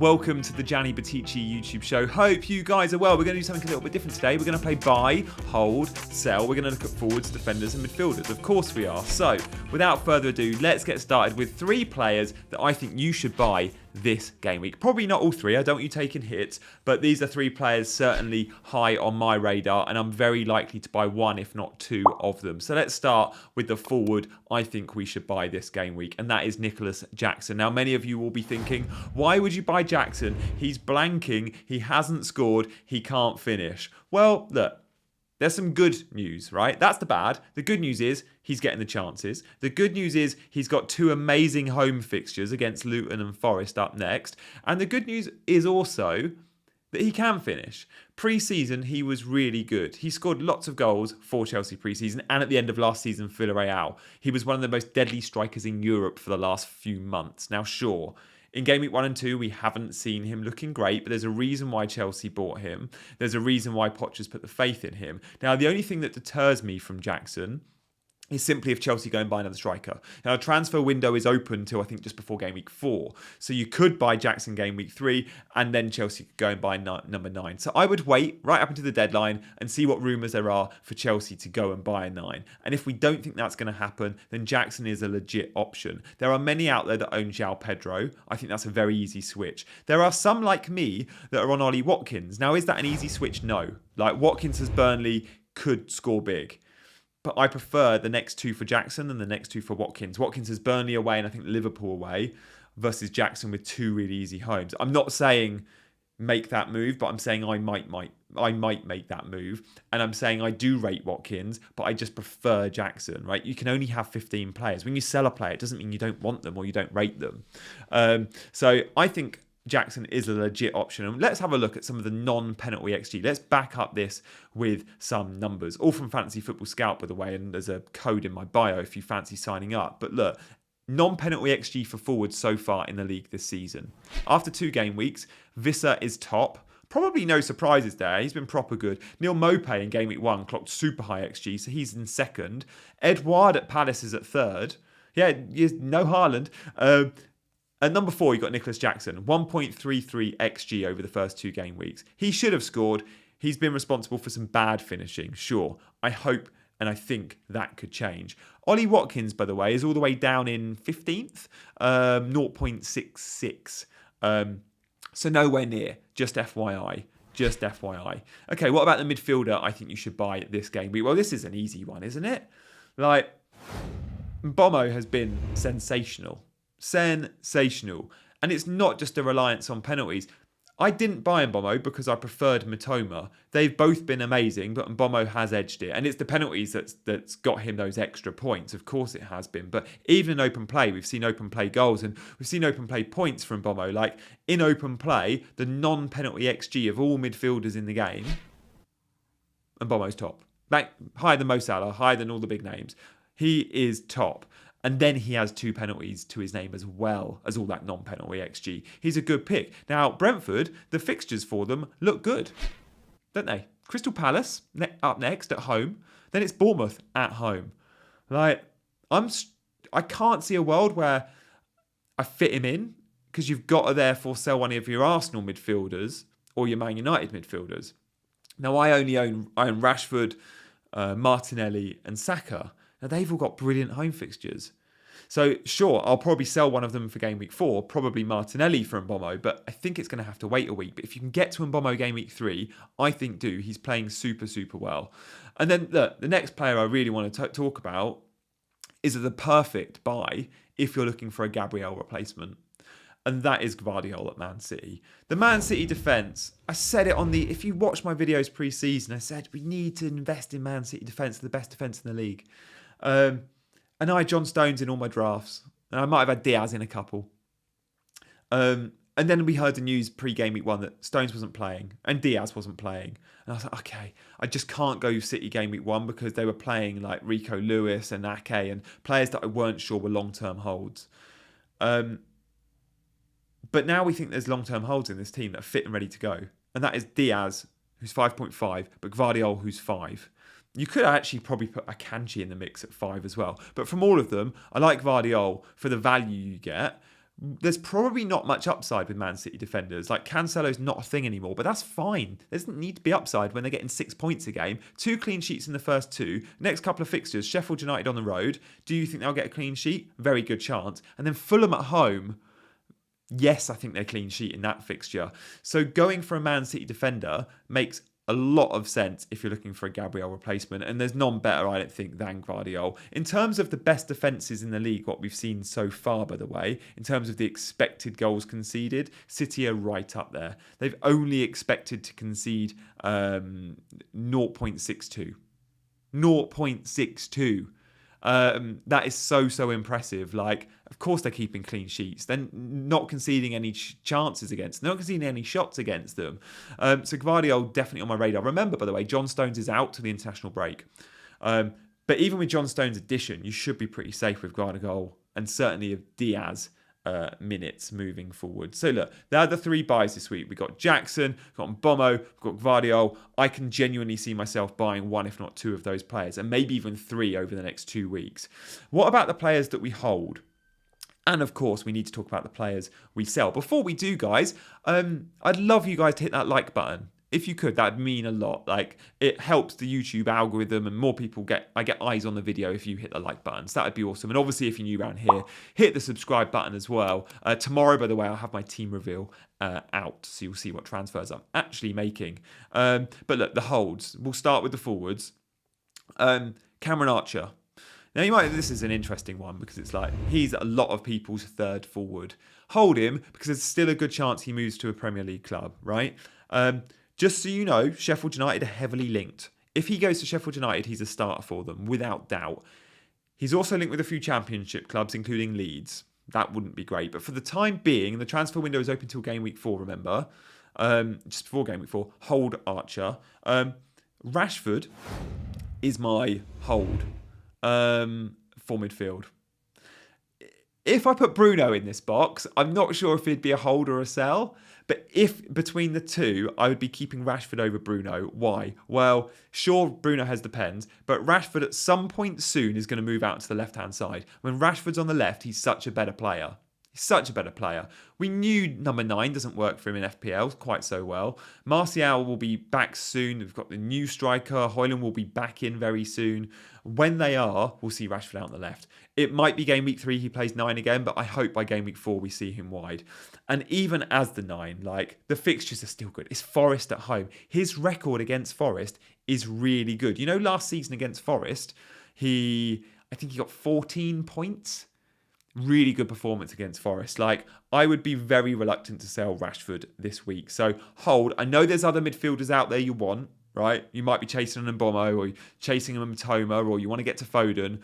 Welcome to the Gianni YouTube show. Hope you guys are well. We're going to do something a little bit different today. We're going to play buy, hold, sell. We're going to look at forwards, defenders and midfielders. Of course we are. So, without further ado, let's get started with 3 players that I think you should buy this game week. Probably not all 3, I don't want you taking hits, but these are 3 players certainly high on my radar, and I'm very likely to buy 1 if not 2 of them. So let's start with the forward I think we should buy this game week, and that is Nicholas Jackson. Now many of you will be thinking, why would you buy Jackson? He's blanking, he hasn't scored, he can't finish. Well, look, there's some good news, right? That's the bad. The good news is he's getting the chances. The good news is he's got 2 amazing home fixtures against Luton and Forest up next. And the good news is also that he can finish. Pre-season, he was really good. He scored lots of goals for Chelsea pre-season and at the end of last season for Villarreal. He was one of the most deadly strikers in Europe for the last few months. Now, sure, in Game Week 1 and 2, we haven't seen him looking great, but there's a reason why Chelsea bought him. There's a reason why Poch's put the faith in him. Now, the only thing that deters me from Jackson is simply if Chelsea go and buy another striker. Now, a transfer window is open till I think just before Game Week 4. So you could buy Jackson Game Week 3 and then Chelsea could go and buy number 9. So I would wait right up until the deadline and see what rumours there are for Chelsea to go and buy a 9. And if we don't think that's going to happen, then Jackson is a legit option. There are many out there that own João Pedro. I think that's a very easy switch. There are some like me that are on Ollie Watkins. Now, is that an easy switch? No. Like Watkins as Burnley could score big. But I prefer the next 2 for Jackson and the next 2 for Watkins. Watkins has Burnley away and I think Liverpool away versus Jackson with 2 really easy homes. I'm not saying make that move, but I'm saying I might make that move. And I'm saying I do rate Watkins, but I just prefer Jackson, right? You can only have 15 players. When you sell a player, it doesn't mean you don't want them or you don't rate them. So I think Jackson is a legit option. And let's have a look at some of the non-penalty XG. Let's back up this with some numbers. All from Fantasy Football Scout, by the way, and there's a code in my bio if you fancy signing up. But look, non-penalty XG for forwards so far in the league this season. After 2 game weeks, Visser is top. Probably no surprises there. He's been proper good. Neil Maupay in Game Week 1 clocked super high XG, so he's in second. Edouard at Palace is at third. Yeah, no Haaland. At number 4, you got Nicholas Jackson, 1.33 XG over the first 2 game weeks. He should have scored. He's been responsible for some bad finishing, sure. I hope and I think that could change. Ollie Watkins, by the way, is all the way down in 15th, 0.66. So nowhere near, just FYI. Just FYI. Okay, what about the midfielder I think you should buy this game week? Well, this is an easy one, isn't it? Like, Mbeumo has been sensational. Sensational. And it's not just a reliance on penalties. I didn't buy Mbeumo because I preferred Mitoma. They've both been amazing, but Mbeumo has edged it. And it's the penalties that's got him those extra points. Of course it has been. But even in open play, we've seen open play goals and we've seen open play points from Mbeumo. Like in open play, the non-penalty XG of all midfielders in the game, Mbeumo's top. Like higher than Mo Salah, higher than all the big names. He is top. And then he has 2 penalties to his name as well as all that non-penalty XG. He's a good pick. Now, Brentford, the fixtures for them look good, don't they? Crystal Palace up next at home. Then it's Bournemouth at home. Like, I can't see a world where I fit him in because you've got to therefore sell one of your Arsenal midfielders or your Man United midfielders. Now, I only own Rashford, Martinelli and Saka. Now, they've all got brilliant home fixtures. So, sure, I'll probably sell one of them for Game Week 4, probably Martinelli for Mbeumo, but I think it's going to have to wait a week. But if you can get to Mbeumo Game Week 3, I think do. He's playing super, super well. And then the next player I really want to talk about is the perfect buy if you're looking for a Gabriel replacement. And that is Gvardiol at Man City. The Man City defence, I said it if you watch my videos pre-season, I said we need to invest in Man City defence, the best defence in the league. And I had John Stones in all my drafts. And I might have had Diaz in a couple. And then we heard the news pre-game week 1 that Stones wasn't playing and Diaz wasn't playing. And I was like, okay, I just can't go City game week 1 because they were playing like Rico Lewis and Ake and players that I weren't sure were long-term holds. But now we think there's long-term holds in this team that are fit and ready to go. And that is Diaz, who's 5.5, but Gvardiol, who's 5. You could actually probably put Akanji in the mix at 5 as well. But from all of them, I like Gvardiol for the value you get. There's probably not much upside with Man City defenders. Like, Cancelo's not a thing anymore, but that's fine. There doesn't need to be upside when they're getting 6 points a game. 2 clean sheets in the first 2. Next couple of fixtures, Sheffield United on the road. Do you think they'll get a clean sheet? Very good chance. And then Fulham at home. Yes, I think they're clean sheet in that fixture. So going for a Man City defender makes a lot of sense if you're looking for a Gabriel replacement, and there's none better, I don't think, than Gvardiol. In terms of the best defences in the league, what we've seen so far, by the way, in terms of the expected goals conceded, City are right up there. They've only expected to concede 0.62. 0.62. That is so impressive. Like, of course they're keeping clean sheets. They're not conceding any chances against them. They're not conceding any shots against them. So Gvardiol definitely on my radar. Remember, by the way, John Stones is out to the international break. But even with John Stones' addition, you should be pretty safe with Gvardiol and certainly of Diaz minutes moving forward. So look, there are the 3 buys this week. We've got Jackson, we've got Mbomo, we've got Gvardiol. I can genuinely see myself buying 1, if not 2 of those players, and maybe even 3 over the next 2 weeks. What about the players that we hold? And of course, we need to talk about the players we sell. Before we do, guys, I'd love you guys to hit that like button. If you could, that'd mean a lot. Like, it helps the YouTube algorithm and more people get eyes on the video if you hit the like button. So that'd be awesome. And obviously, if you're new around here, hit the subscribe button as well. Tomorrow, by the way, I'll have my team reveal out, so you'll see what transfers I'm actually making. But look, the holds. We'll start with the forwards. Cameron Archer. Now, this is an interesting one because it's like, he's a lot of people's 3rd forward. Hold him because there's still a good chance he moves to a Premier League club, right? Just so you know, Sheffield United are heavily linked. If he goes to Sheffield United, he's a starter for them, without doubt. He's also linked with a few Championship clubs, including Leeds. That wouldn't be great. But for the time being, the transfer window is open till game week 4, remember? Just before game week 4, hold Archer. Rashford is my hold for midfield. If I put Bruno in this box, I'm not sure if he'd be a hold or a sell. But if between the 2, I would be keeping Rashford over Bruno. Why? Well, sure, Bruno has the pens, but Rashford at some point soon is going to move out to the left-hand side. When Rashford's on the left, he's such a better player. He's such a better player. We knew number 9 doesn't work for him in FPL quite so well. Martial will be back soon. We've got the new striker. Højlund will be back in very soon. When they are, we'll see Rashford out on the left. It might be game week 3 he plays 9 again, but I hope by game week 4 we see him wide. And even as the 9, like, the fixtures are still good. It's Forest at home. His record against Forest is really good. You know, last season against Forest, I think he got 14 points. Really good performance against Forest. Like, I would be very reluctant to sell Rashford this week. So hold. I know there's other midfielders out there you want, right? You might be chasing an Mbomo or chasing a Matoma, or you want to get to Foden.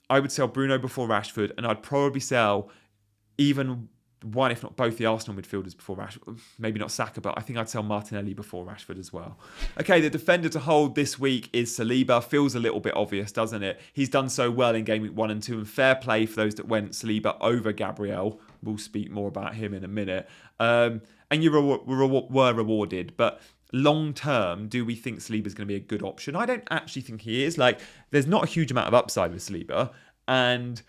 I would sell Bruno before Rashford, and I'd probably sell even 1, if not both, the Arsenal midfielders before Rashford. Maybe not Saka, but I think I'd sell Martinelli before Rashford as well. Okay, the defender to hold this week is Saliba. Feels a little bit obvious, doesn't it? He's done so well in game week 1 and 2, and fair play for those that went Saliba over Gabriel. We'll speak more about him in a minute. And you were rewarded, but long term, do we think Saliba's going to be a good option? I don't actually think he is. Like, there's not a huge amount of upside with Saliba, and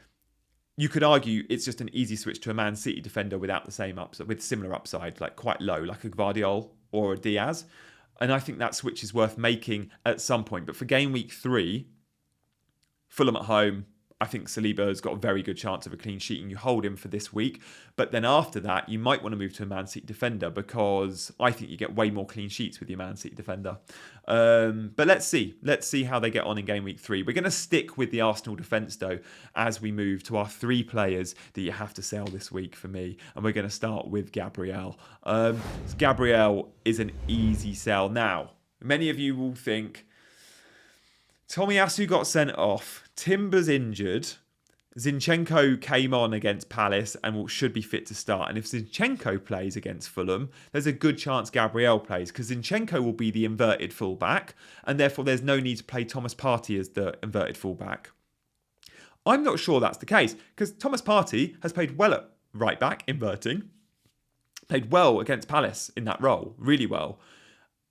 you could argue it's just an easy switch to a Man City defender without the same upside, with similar upside, like quite low, like a Gvardiol or a Diaz. And I think that switch is worth making at some point. But for game week 3, Fulham at home, I think Saliba's got a very good chance of a clean sheet, and you hold him for this week. But then after that, you might want to move to a Man City defender, because I think you get way more clean sheets with your Man City defender. But let's see. Let's see how they get on in game week 3. We're going to stick with the Arsenal defence, though, as we move to our 3 players that you have to sell this week for me. And we're going to start with Gabriel. Gabriel is an easy sell. Now, many of you will think, Tomiyasu got sent off, Timber's injured, Zinchenko came on against Palace and should be fit to start. And if Zinchenko plays against Fulham, there's a good chance Gabriel plays, because Zinchenko will be the inverted fullback, and therefore there's no need to play Thomas Partey as the inverted fullback. I'm not sure that's the case, because Thomas Partey has played well at right back, inverting, played well against Palace in that role, really well.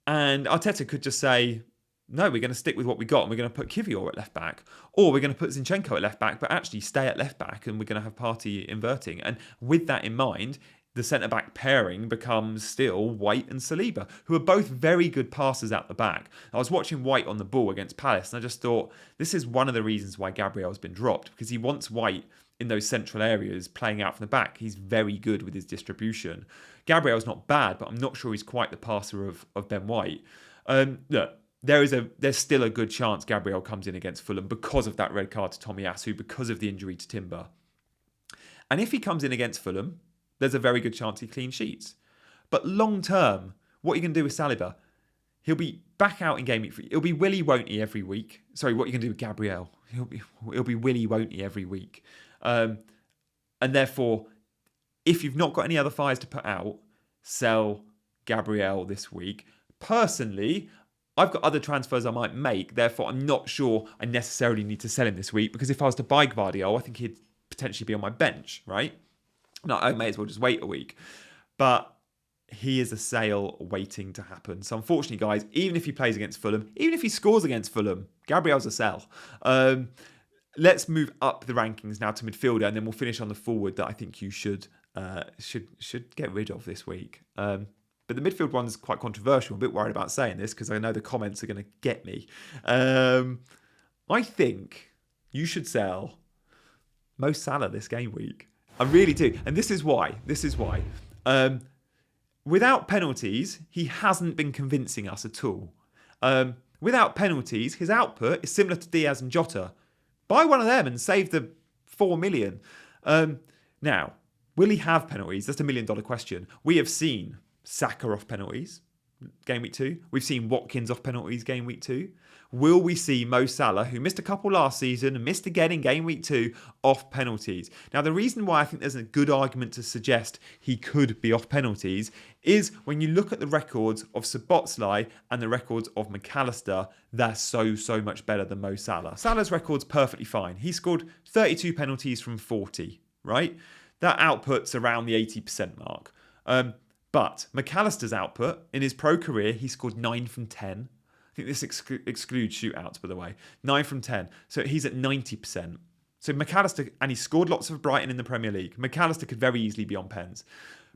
And Arteta could just say, no, we're going to stick with what we got and we're going to put Kivior at left back, or we're going to put Zinchenko at left back, but actually stay at left back and we're going to have Partey inverting. And with that in mind, the centre-back pairing becomes still White and Saliba, who are both very good passers at the back. I was watching White on the ball against Palace, and I just thought, this is one of the reasons why Gabriel's been dropped, because he wants White in those central areas playing out from the back. He's very good with his distribution. Gabriel's not bad, but I'm not sure he's quite the passer of Ben White. Look, there's still a good chance Gabriel comes in against Fulham because of that red card to Tomiyasu, because of the injury to Timber. And if he comes in against Fulham, there's a very good chance he clean sheets. But long term, what are you going to do with Saliba? He'll be back out in game week 3. It'll be willy won't he every week. Sorry, what are you going to do with Gabriel? He'll be willy won't he every week. And therefore, if you've not got any other fires to put out, sell Gabriel this week. Personally, I've got other transfers I might make. Therefore, I'm not sure I necessarily need to sell him this week, because if I was to buy Gvardiol, I think he'd potentially be on my bench, right? No, I may as well just wait a week. But he is a sale waiting to happen. So unfortunately, guys, even if he plays against Fulham, even if he scores against Fulham, Gabriel's a sell. Let's move up the rankings now to midfielder, and then we'll finish on the forward that I think you should get rid of this week. But the midfield one's quite controversial. I'm a bit worried about saying this because I know the comments are going to get me. I think you should sell Mo Salah this game week. I really do. And this is why. Without penalties, he hasn't been convincing us at all. Without penalties, his output is similar to Diaz and Jota. Buy one of them and save the 4 million. Now, will he have penalties? That's $1 million question. We have seen Saka off penalties, game week 2. We've seen Watkins off penalties, game week 2. Will we see Mo Salah, who missed a couple last season and missed again in game week 2, off penalties? Now, the reason why I think there's a good argument to suggest he could be off penalties is when you look at the records of Szoboszlai and the records of McAllister, they're so much better than Mo Salah. Salah's record's perfectly fine. He scored 32 penalties from 40, right? That output's around the 80% mark. But McAllister's output, in his pro career, he scored 9 from 10. I think this excludes shootouts, by the way. 9 from 10. So he's at 90%. So McAllister, and he scored lots for Brighton in the Premier League. McAllister could very easily be on pens.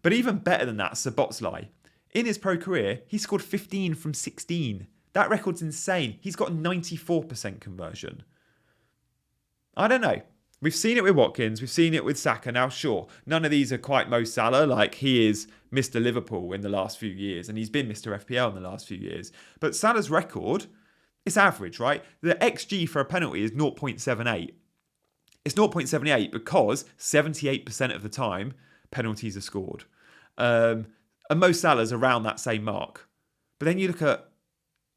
But even better than that, Szoboszlai. In his pro career, he scored 15 from 16. That record's insane. He's got 94% conversion. I don't know. We've seen it with Watkins. We've seen it with Saka. Now, sure, none of these are quite Mo Salah. Like, he is Mr. Liverpool in the last few years, and he's been Mr. FPL in the last few years. But Salah's record, it's average, right? The XG for a penalty is 0.78. It's 0.78 because 78% of the time, penalties are scored. And Mo Salah's around that same mark. But then you look at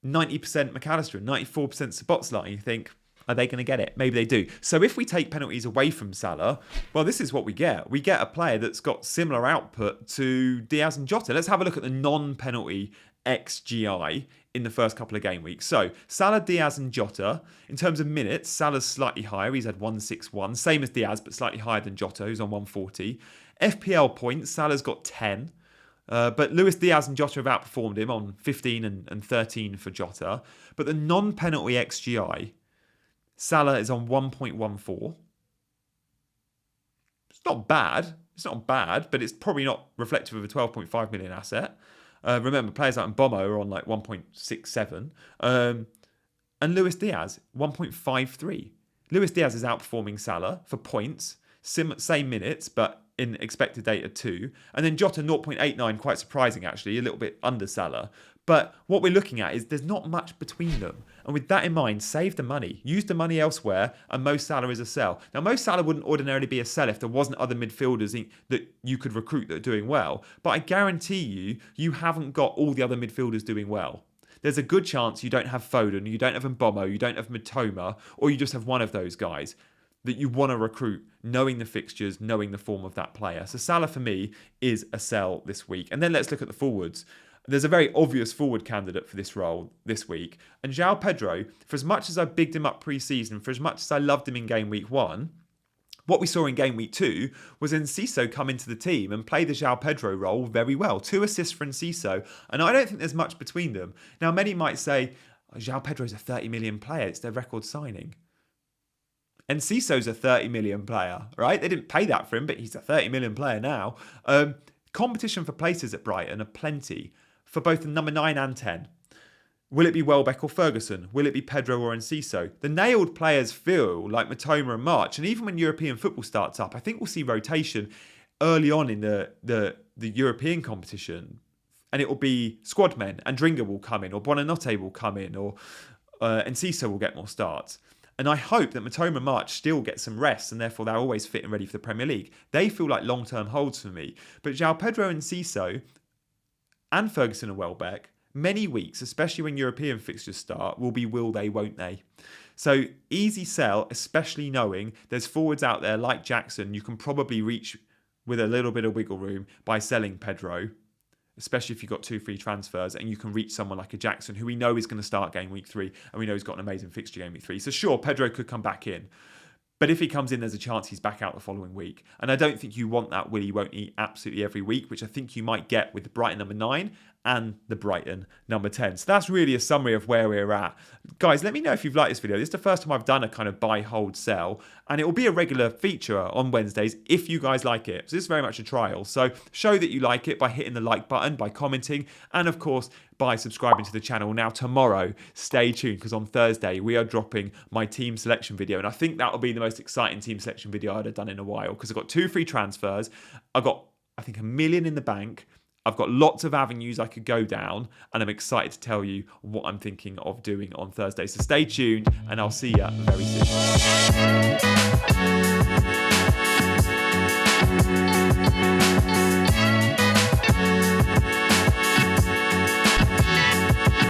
90% McAllister and 94% Szoboszlai, and you think, are they going to get it? Maybe they do. So if we take penalties away from Salah, well, this is what we get. We get a player that's got similar output to Diaz and Jota. Let's have a look at the non-penalty XGI in the first couple of game weeks. So Salah, Diaz and Jota, in terms of minutes, Salah's slightly higher. He's had 161, same as Diaz, but slightly higher than Jota, who's on 140. FPL points, Salah's got 10. But Luis Diaz and Jota have outperformed him on 15 and 13 for Jota. But the non-penalty XGI, Salah is on 1.14. It's not bad, but it's probably not reflective of a 12.5 million asset. Remember, players like Mbomo are on like 1.67. And Luis Diaz, 1.53. Luis Diaz is outperforming Salah for points, same minutes, but in expected data 2. And then Jota, 0.89, quite surprising actually, a little bit under Salah. But what we're looking at is there's not much between them. And with that in mind, save the money. Use the money elsewhere, and Mo Salah is a sell. Now, Mo Salah wouldn't ordinarily be a sell if there wasn't other midfielders that you could recruit that are doing well. But I guarantee you haven't got all the other midfielders doing well. There's a good chance you don't have Foden, you don't have Mbomo, you don't have Mitoma, or you just have one of those guys that you want to recruit, knowing the fixtures, knowing the form of that player. So Salah, for me, is a sell this week. And then let's look at the forwards. There's a very obvious forward candidate for this role this week. And João Pedro, for as much as I bigged him up pre-season, for as much as I loved him in game week 1, what we saw in game week 2 was Enciso come into the team and play the João Pedro role very well. 2 assists for Enciso. And I don't think there's much between them. Now, many might say, João Pedro's a 30 million player. It's their record signing. And Cisso's a 30 million player, right? They didn't pay that for him, but he's a 30 million player now. Competition for places at Brighton are plenty for both the number 9 and 10. Will it be Welbeck or Ferguson? Will it be Pedro or Enciso? The nailed players feel like Matoma and March. And even when European football starts up, I think we'll see rotation early on in the European competition. And it will be squad men. Andringa will come in, or Buonanotte will come in, or Enciso will get more starts. And I hope that Matoma and March still get some rest, and therefore they're always fit and ready for the Premier League. They feel like long-term holds for me. But João Pedro and Enciso and Ferguson and Welbeck, many weeks, especially when European fixtures start, will be will they, won't they? So easy sell, especially knowing there's forwards out there like Jackson you can probably reach with a little bit of wiggle room by selling Pedro, especially if you've got 2 free transfers, and you can reach someone like a Jackson who we know is going to start game week 3, and we know he's got an amazing fixture game week 3. So sure, Pedro could come back in. But if he comes in, there's a chance he's back out the following week. And I don't think you want that will he, won't he absolutely every week, which I think you might get with the Brighton number 9 and the Brighton number 10. So that's really a summary of where we're at. Guys, let me know if you've liked this video. This is the first time I've done a kind of buy, hold, sell. And it will be a regular feature on Wednesdays if you guys like it. So this is very much a trial. So show that you like it by hitting the like button, by commenting, and of course, by subscribing to the channel. Now tomorrow, stay tuned, because on Thursday we are dropping my team selection video, and I think that will be the most exciting team selection video I'd have done in a while, because I've got 2 free transfers, I've got I think $1 million in the bank, I've got lots of avenues I could go down, and I'm excited to tell you what I'm thinking of doing on Thursday. So stay tuned, and I'll see you very soon.